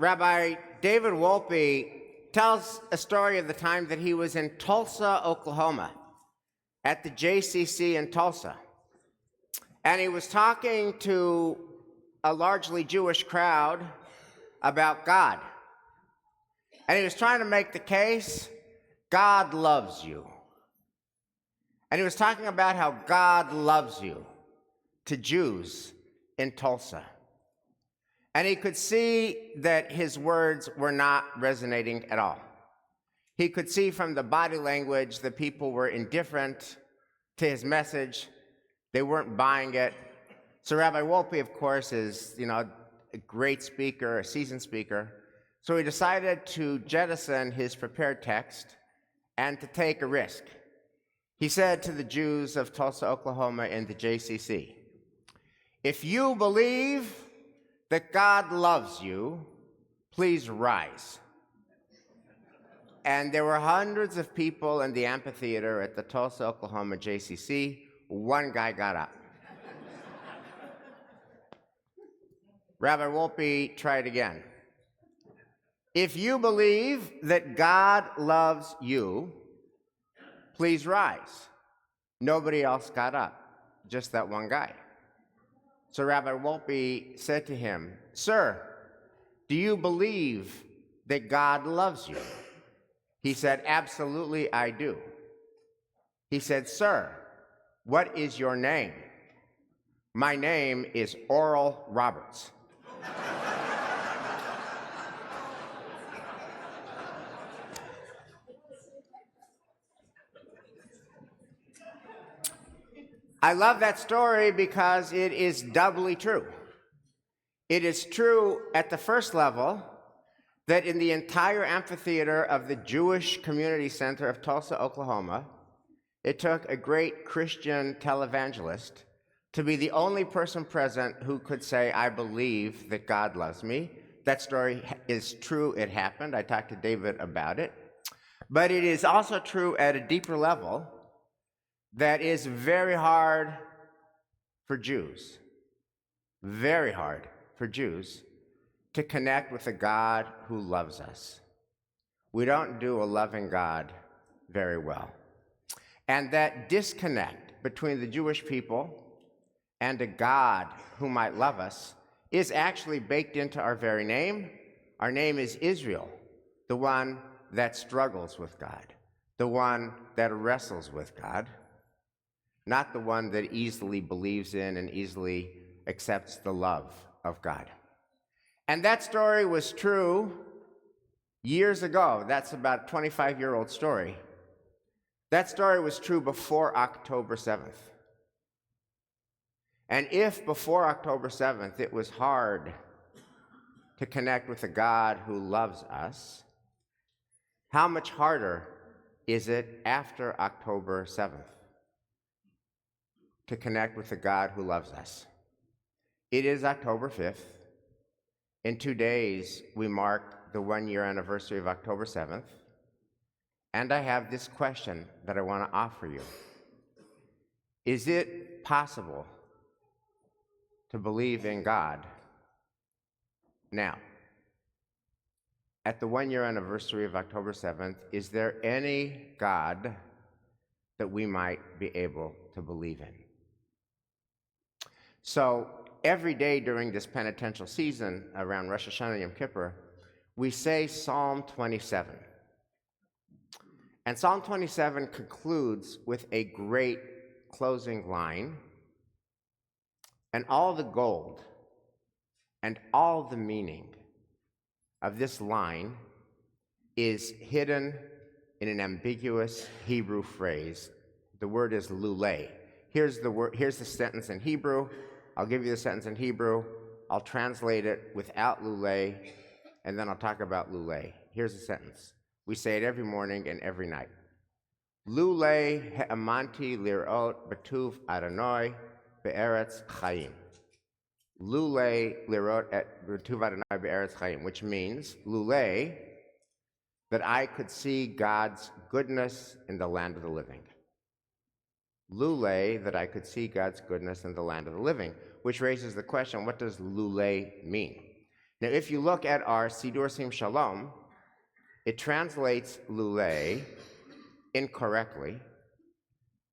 Rabbi David Wolpe tells a story of the time that he was in Tulsa, Oklahoma, at the JCC in Tulsa. And he was talking to a largely Jewish crowd about God. And he was trying to make the case, God loves you. And he was talking about how God loves you to Jews in Tulsa. And he could see that his words were not resonating at all. He could see from the body language that people were indifferent to his message. They weren't buying it. So Rabbi Wolpe, of course, is, a great speaker, a seasoned speaker. So he decided to jettison his prepared text and to take a risk. He said to the Jews of Tulsa, Oklahoma in the JCC, if you believe that God loves you, please rise. And there were hundreds of people in the amphitheater at the Tulsa, Oklahoma JCC. One guy got up. Rabbi Wolpe tried again. If you believe that God loves you, please rise. Nobody else got up, just that one guy. So Rabbi Wolpe said to him, Sir, do you believe that God loves you? He said, absolutely, I do. He said, Sir, what is your name? My name is Oral Roberts. I love that story because it is doubly true. It is true at the first level that in the entire amphitheater of the Jewish Community Center of Tulsa, Oklahoma, it took a great Christian televangelist to be the only person present who could say, I believe that God loves me. That story is true, it happened. I talked to David about it. But it is also true at a deeper level that is very hard for Jews, very hard for Jews to connect with a God who loves us. We don't do a loving God very well. And that disconnect between the Jewish people and a God who might love us is actually baked into our very name. Our name is Israel, the one that struggles with God, the one that wrestles with God, not the one that easily believes in and easily accepts the love of God. And that story was true years ago. That's about a 25-year-old story. That story was true before October 7th. And if before October 7th it was hard to connect with a God who loves us, how much harder is it after October 7th? To connect with the God who loves us. It is October 5th. In 2 days, we mark the 1-year anniversary of October 7th. And I have this question that I want to offer you. Is it possible to believe in God now? At the 1-year anniversary of October 7th, is there any God that we might be able to believe in? So every day during this penitential season around Rosh Hashanah and Yom Kippur, we say Psalm 27. And Psalm 27 concludes with a great closing line. And all the gold and all the meaning of this line is hidden in an ambiguous Hebrew phrase. The word is lulei. Here's the sentence in Hebrew. I'll give you the sentence in Hebrew. I'll translate it without lulei, and then I'll talk about lulei. Here's the sentence. We say it every morning and every night. Lulei he'amanti lirot b'tuv Adonai be'eretz chaim. Lulei lirot b'tuv Adonai be'eretz chaim, which means, lulei, that I could see God's goodness in the land of the living. Lulei, that I could see God's goodness in the land of the living, which raises the question, what does lulei mean? Now, if you look at our Sidur Sim Shalom, it translates lulei incorrectly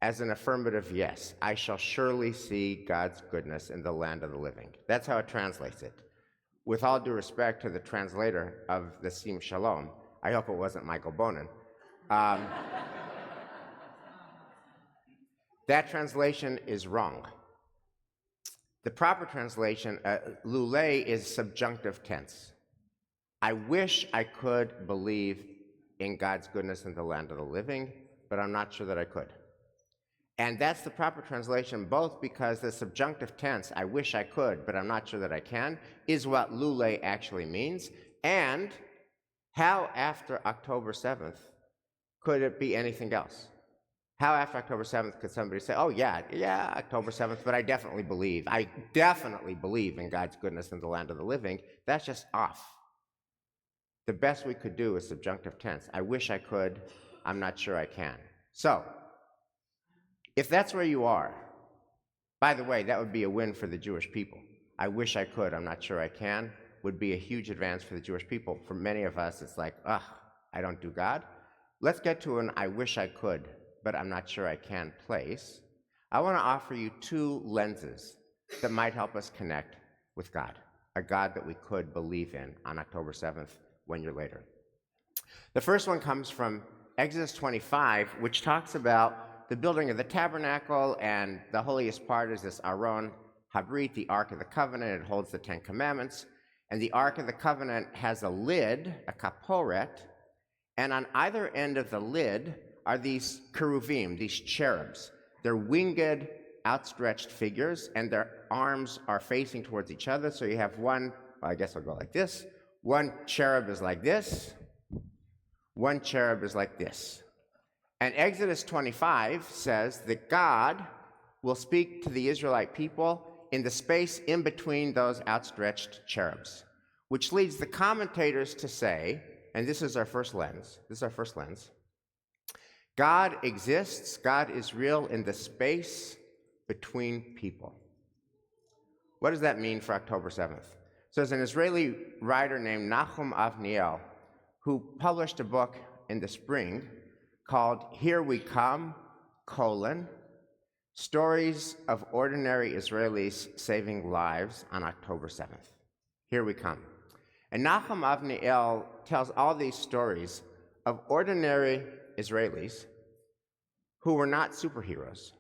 as an affirmative yes. I shall surely see God's goodness in the land of the living. That's how it translates it. With all due respect to the translator of the Sim Shalom, I hope it wasn't Michael Bonin. That translation is wrong. The proper translation, lulei, is subjunctive tense. I wish I could believe in God's goodness in the land of the living, but I'm not sure that I could. And that's the proper translation, both because the subjunctive tense, I wish I could, but I'm not sure that I can, is what lulei actually means. And how after October 7th could it be anything else? How after October 7th could somebody say, oh yeah, October 7th, but I definitely believe in God's goodness in the land of the living? That's just off. The best we could do is subjunctive tense. I wish I could, I'm not sure I can. So, if that's where you are, by the way, that would be a win for the Jewish people. I wish I could, I'm not sure I can, would be a huge advance for the Jewish people. For many of us, it's like, I don't do God. Let's get to an I wish I could, but I'm not sure I can place. I want to offer you two lenses that might help us connect with God, a God that we could believe in on October 7th, 1 year later. The first one comes from Exodus 25, which talks about the building of the tabernacle, and the holiest part is this Aron Habrit, the Ark of the Covenant. It holds the Ten Commandments, and the Ark of the Covenant has a lid, a kaporet, and on either end of the lid are these cheruvim, these cherubs. They're winged, outstretched figures, and their arms are facing towards each other. So you have one, well, I guess I'll go like this. One cherub is like this. One cherub is like this. And Exodus 25 says that God will speak to the Israelite people in the space in between those outstretched cherubs, which leads the commentators to say, and this is our first lens, God exists, God is real in the space between people. What does that mean for October 7th? So there's an Israeli writer named Nachum Avniel who published a book in the spring called Here We Come, Stories of Ordinary Israelis Saving Lives on October 7th. Here we come. And Nachum Avniel tells all these stories of ordinary Israelis who were not superheroes,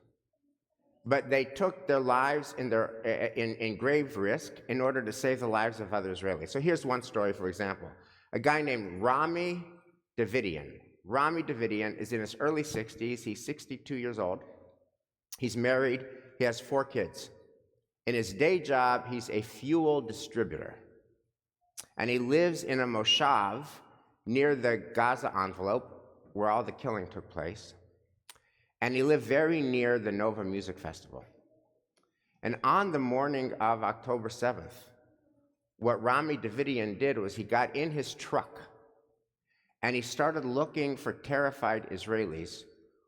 but they took their lives in grave risk in order to save the lives of other Israelis. So here's one story, for example. A guy named Rami Davidian. Rami Davidian is in his early 60s. He's 62 years old. He's married. He has 4 kids. In his day job, he's a fuel distributor. And he lives in a moshav near the Gaza envelope, where all the killing took place. And he lived very near the Nova Music Festival. And on the morning of October 7th, what Rami Davidian did was he got in his truck and he started looking for terrified Israelis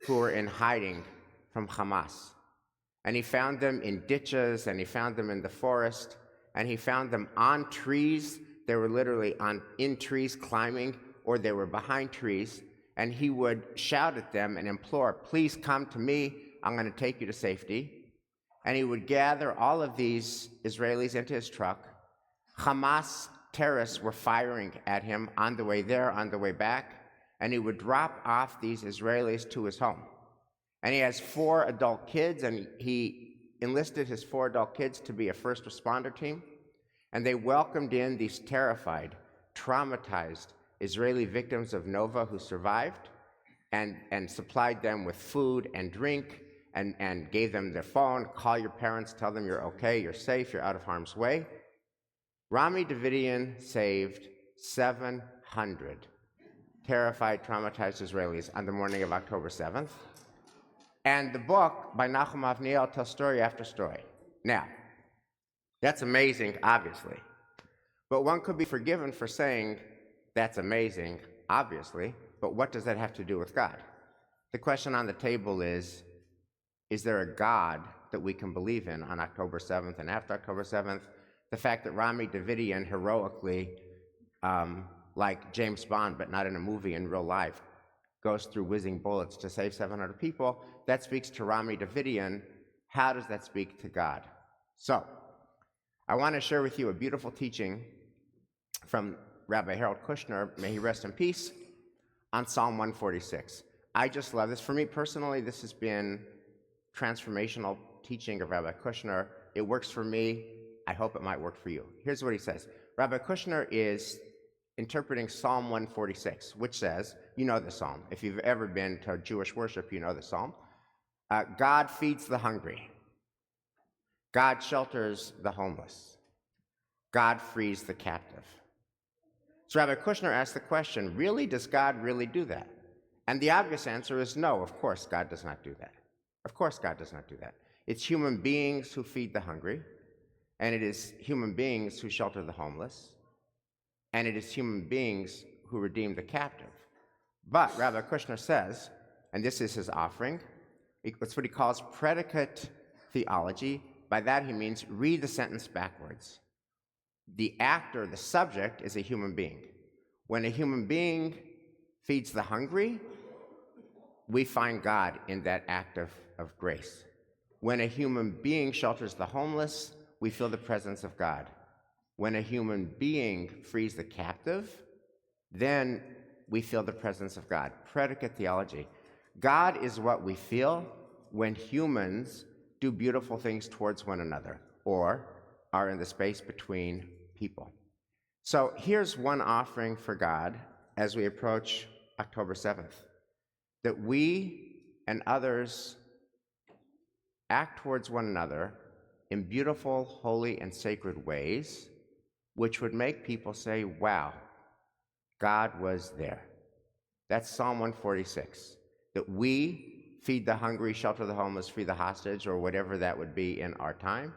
who were in hiding from Hamas. And he found them in ditches, and he found them in the forest, and he found them on trees. They were literally in trees climbing, or they were behind trees. And he would shout at them and implore, please come to me, I'm going to take you to safety. And he would gather all of these Israelis into his truck. Hamas terrorists were firing at him on the way there, on the way back, and he would drop off these Israelis to his home. And he has 4 adult kids, and he enlisted his 4 adult kids to be a first responder team. And they welcomed in these terrified, traumatized Israeli victims of Nova who survived, and supplied them with food and drink, and gave them their phone, call your parents, tell them you're okay, you're safe, you're out of harm's way. Rami Davidian saved 700 terrified, traumatized Israelis on the morning of October 7th. And the book by Nachum Avniel tells story after story. Now, that's amazing, obviously. But one could be forgiven for saying, that's amazing, obviously, but what does that have to do with God? The question on the table is there a God that we can believe in on October 7th and after October 7th? The fact that Rami Davidian heroically, like James Bond, but not in a movie, in real life, goes through whizzing bullets to save 700 people, that speaks to Rami Davidian. How does that speak to God? So, I want to share with you a beautiful teaching from Rabbi Harold Kushner, may he rest in peace, on Psalm 146. I just love this. For me personally, this has been transformational teaching of Rabbi Kushner. It works for me. I hope it might work for you. Here's what he says. Rabbi Kushner is interpreting Psalm 146, which says, you know the psalm. If you've ever been to Jewish worship, you know the psalm. God feeds the hungry. God shelters the homeless. God frees the captive. So Rabbi Kushner asked the question, really, does God really do that? And the obvious answer is no, of course God does not do that. Of course God does not do that. It's human beings who feed the hungry, and it is human beings who shelter the homeless, and it is human beings who redeem the captive. But Rabbi Kushner says, and this is his offering, it's what he calls predicate theology. By that he means read the sentence backwards. The actor, the subject, is a human being. When a human being feeds the hungry, we find God in that act of grace. When a human being shelters the homeless, we feel the presence of God. When a human being frees the captive, then we feel the presence of God. Predicate theology. God is what we feel when humans do beautiful things towards one another or are in the space between people. So here's one offering for God as we approach October 7th, that we and others act towards one another in beautiful, holy, and sacred ways, which would make people say, wow, God was there. That's Psalm 146, that we feed the hungry, shelter the homeless, free the hostage, or whatever that would be in our time,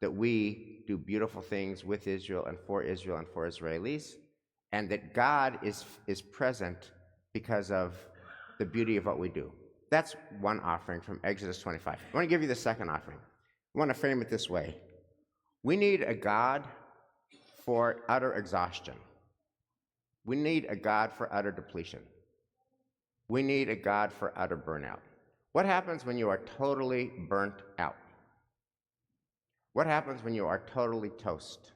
that we do beautiful things with Israel and for Israelis, and that God is present because of the beauty of what we do. That's one offering from Exodus 25. I want to give you the second offering. I want to frame it this way. We need a God for utter exhaustion. We need a God for utter depletion. We need a God for utter burnout. What happens when you are totally burnt out? What happens when you are totally toast?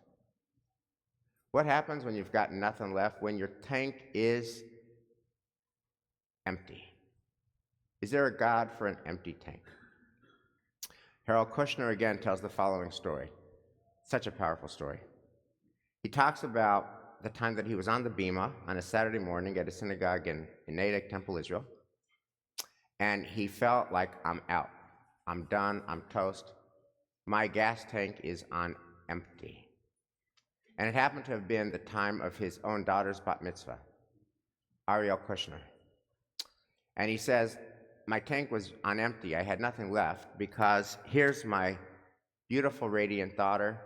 What happens when you've got nothing left, when your tank is empty? Is there a God for an empty tank? Harold Kushner again tells the following story. Such a powerful story. He talks about the time that he was on the Bima on a Saturday morning at a synagogue in Natick, Temple, Israel, and he felt like, I'm out. I'm done. I'm toast. My gas tank is on empty. And it happened to have been the time of his own daughter's bat mitzvah, Ariel Kushner. And he says, my tank was on empty. I had nothing left because here's my beautiful, radiant daughter,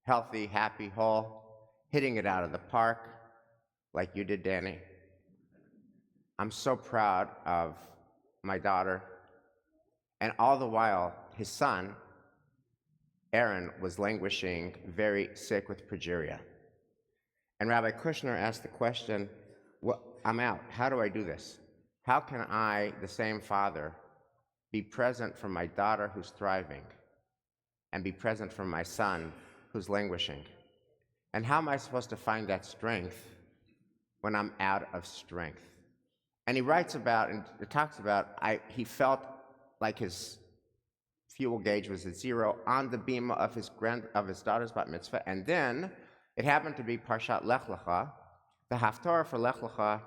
healthy, happy, whole, hitting it out of the park like you did, Danny. I'm so proud of my daughter. And all the while, his son, Aaron, was languishing, very sick with progeria. And Rabbi Kushner asked the question, well, I'm out. How do I do this? How can I, the same father, be present for my daughter who's thriving and be present for my son who's languishing? And how am I supposed to find that strength when I'm out of strength? And he writes about and talks about, he felt like his fuel gauge was at zero on the bima of his daughter's bat mitzvah, and then it happened to be Parshat Lech Lecha. The Haftarah for Lech Lecha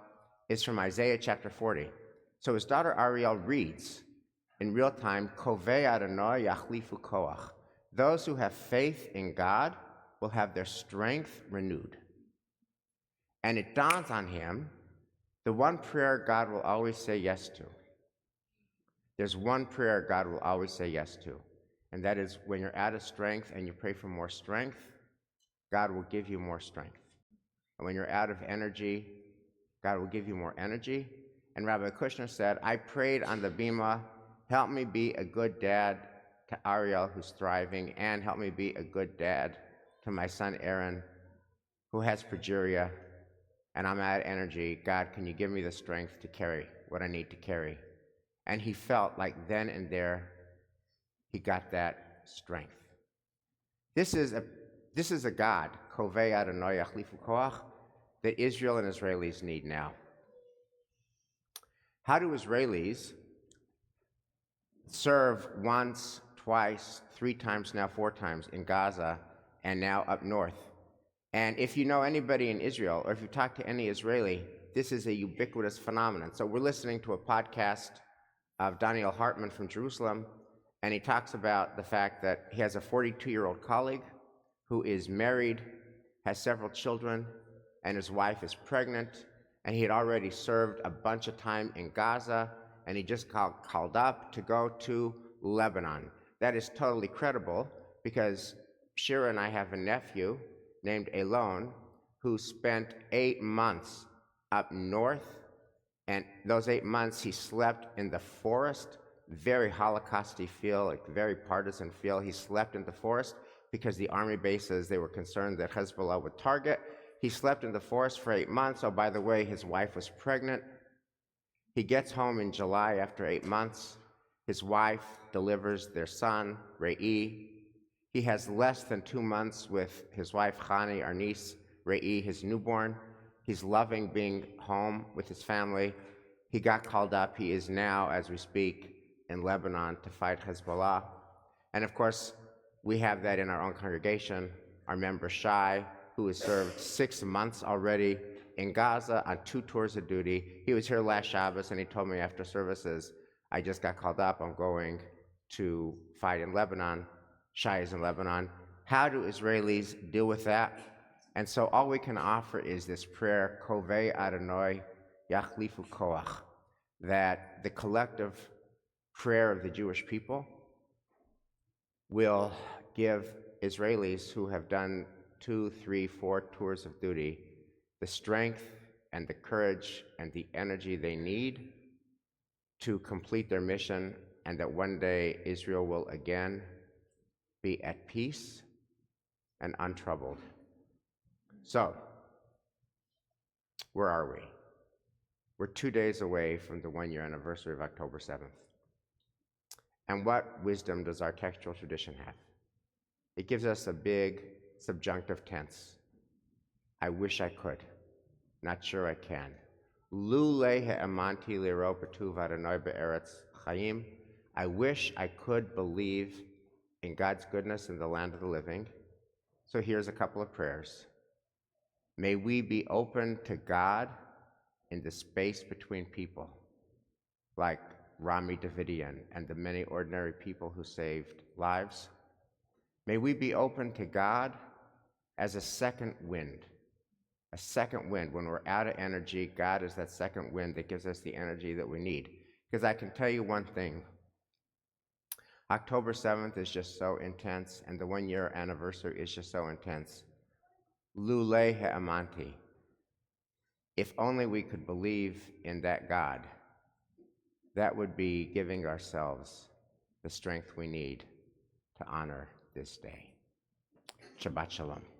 is from Isaiah chapter 40. So his daughter Ariel reads in real time, Kovei Adonai Yachlifu Koach. Those who have faith in God will have their strength renewed. And it dawns on him the one prayer God will always say yes to. There's one prayer God will always say yes to, and that is when you're out of strength and you pray for more strength, God will give you more strength. And when you're out of energy, God will give you more energy. And Rabbi Kushner said, I prayed on the Bima, help me be a good dad to Ariel who's thriving, and help me be a good dad to my son Aaron, who has progeria, and I'm out of energy. God, can you give me the strength to carry what I need to carry? And he felt like then and there, he got that strength. This is a God, Kovei Adonai Yachlifu Koach, that Israel and Israelis need now. How do Israelis serve once, twice, 3 times, now 4 times in Gaza, and now up north? And if you know anybody in Israel, or if you talk to any Israeli, this is a ubiquitous phenomenon. So we're listening to a podcast of Daniel Hartman from Jerusalem, and he talks about the fact that he has a 42-year-old colleague who is married, has several children, and his wife is pregnant, and he had already served a bunch of time in Gaza, and he just called up to go to Lebanon. That is totally credible, because Shira and I have a nephew named Elon, who spent 8 months up north, and those 8 months he slept in the forest, very Holocausty feel, like very partisan feel. He slept in the forest because the army bases, they were concerned that Hezbollah would target. He slept in the forest for 8 months. Oh, by the way, his wife was pregnant. He gets home in July after 8 months. His wife delivers their son, Re'i. He has less than 2 months with his wife, Chani, our niece, Re'i, his newborn. He's loving being home with his family. He got called up. He is now, as we speak, in Lebanon to fight Hezbollah. And of course, we have that in our own congregation. Our member Shai, who has served 6 months already in Gaza on 2 tours of duty. He was here last Shabbos, and he told me after services, I just got called up. I'm going to fight in Lebanon. Shai is in Lebanon. How do Israelis deal with that? And so all we can offer is this prayer, Kovei Adonai Yachlifu Koach, that the collective prayer of the Jewish people will give Israelis who have done 2, 3, 4 tours of duty the strength and the courage and the energy they need to complete their mission, and that one day Israel will again be at peace and untroubled. So, where are we? We're 2 days away from the 1-year anniversary of October 7th. And what wisdom does our textual tradition have? It gives us a big subjunctive tense. I wish I could. Not sure I can. Lule ha'amanti liro b'tuv Adonai be'eretz chayim. I wish I could believe in God's goodness in the land of the living. So here's a couple of prayers. May we be open to God in the space between people, like Rami Davidian and the many ordinary people who saved lives. May we be open to God as a second wind. A second wind. When we're out of energy, God is that second wind that gives us the energy that we need. Because I can tell you one thing. October 7th is just so intense, and the 1-year anniversary is just so intense. Lule ha'amanti. If only we could believe in that God, that would be giving ourselves the strength we need to honor this day. Shabbat Shalom.